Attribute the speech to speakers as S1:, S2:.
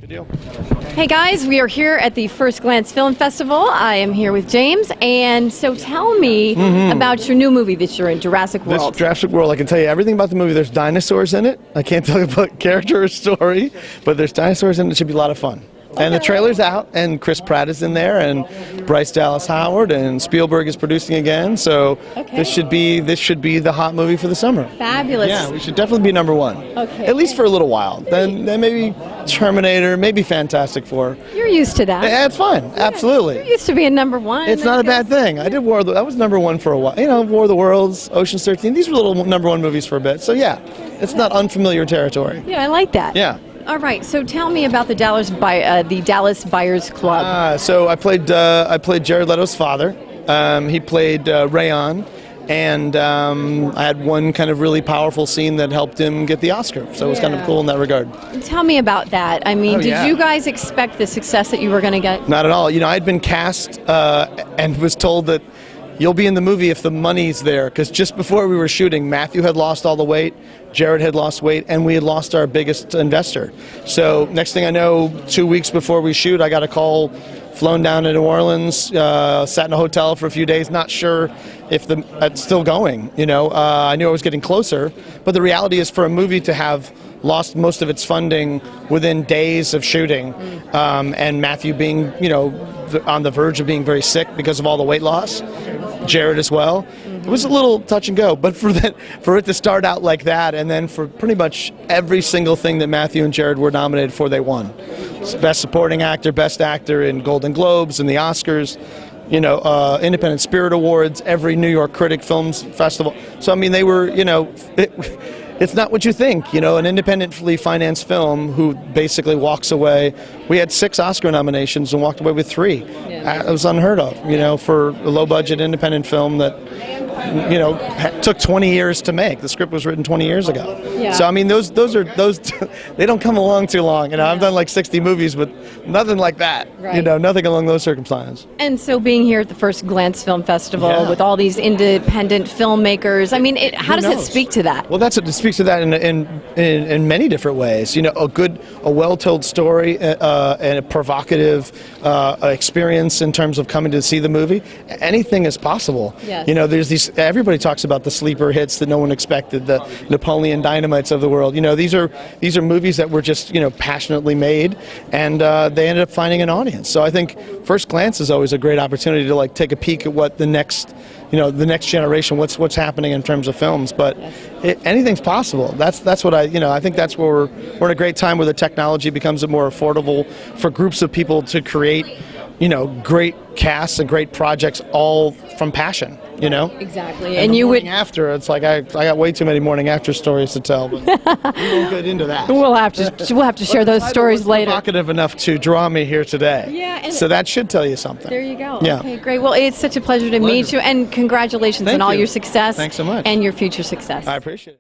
S1: deal.
S2: Hey guys, we are here at the First Glance Film Festival. I am here with James, and so tell me about your new movie that you're in, Jurassic World.
S1: This Jurassic World, I can tell you everything about the movie. There's dinosaurs in it. I can't tell you about character or story, but there's dinosaurs in it. It should be a lot of fun. Okay. And the trailer's out, and Chris Pratt is in there, and Bryce Dallas Howard, and Spielberg is producing again. So this should be the hot movie for the summer.
S2: Fabulous.
S1: Yeah, we should definitely be number one.
S2: Okay.
S1: At least for a little while. Then maybe Terminator, maybe Fantastic Four.
S2: You're used to that.
S1: Yeah, it's fine. Yeah, absolutely.
S2: You're used to being number one.
S1: It's not a bad thing. I did I was number one for a while. You know, War of the Worlds, Ocean's 13. These were little number one movies for a bit. So yeah, it's not unfamiliar territory.
S2: Yeah, I like that.
S1: Yeah.
S2: All right, so tell me about the Dallas Buyers Club.
S1: So I played Jared Leto's father. He played Rayon, and I had one kind of really powerful scene that helped him get the Oscar. So it was kind of cool in that regard.
S2: Tell me about that. I mean, did you guys expect the success that you were going to get?
S1: Not at all. You know, I'd been cast and was told that you'll be in the movie if the money's there, because just before we were shooting, Matthew had lost all the weight, Jared had lost weight, and we had lost our biggest investor. So next thing I know, 2 weeks before we shoot, I got a call, flown down to New Orleans, sat in a hotel for a few days, not sure if it's still going. You know, I knew I was getting closer, but the reality is for a movie to have lost most of its funding within days of shooting, and Matthew being, you know, on the verge of being very sick because of all the weight loss, Jared as well. It was a little touch and go, but for it to start out like that, and then for pretty much every single thing that Matthew and Jared were nominated for, they won. Best Supporting Actor, Best Actor in Golden Globes and the Oscars, you know, Independent Spirit Awards, every New York Critic Films Festival. So I mean, they were, you know, it's not what you think, you know, an independently financed film who basically walks away. We had 6 Oscar nominations and walked away with 3. Yeah. It was unheard of, you know, for a low-budget independent film that, you know, took 20 years to make. The script was written 20 years ago. Yeah. So I mean, those they don't come along too long. You know, I've done like 60 movies with nothing like that. Right. You know, nothing along those circumstances.
S2: And so being here at the First Glance Film Festival with all these independent filmmakers, I mean, how does it speak to that?
S1: Well, it speaks to that in many different ways. You know, a well-told story and a provocative experience in terms of coming to see the movie. Anything is possible. Yes. You know, everybody talks about the sleeper hits that no one expected, the Napoleon Dynamites of the world. You know, these are movies that were just, you know, passionately made, and they ended up finding an audience. So I think First Glance is always a great opportunity to like take a peek at what the next generation, what's happening in terms of films. But anything's possible. That's what I think that's where we're in a great time where the technology becomes more affordable for groups of people to create, you know, great casts and great projects all from passion, you know?
S2: Exactly.
S1: And you would after, it's like I got way too many morning after stories to tell, but we won't get into that.
S2: We'll have to share those stories later.
S1: Provocative enough to draw me here today.
S2: Yeah.
S1: So that should tell you something.
S2: There you go.
S1: Yeah.
S2: Okay, great. Well, it's such a pleasure to meet you, and congratulations on all your success.
S1: Thanks so much.
S2: And your future success.
S1: I appreciate it.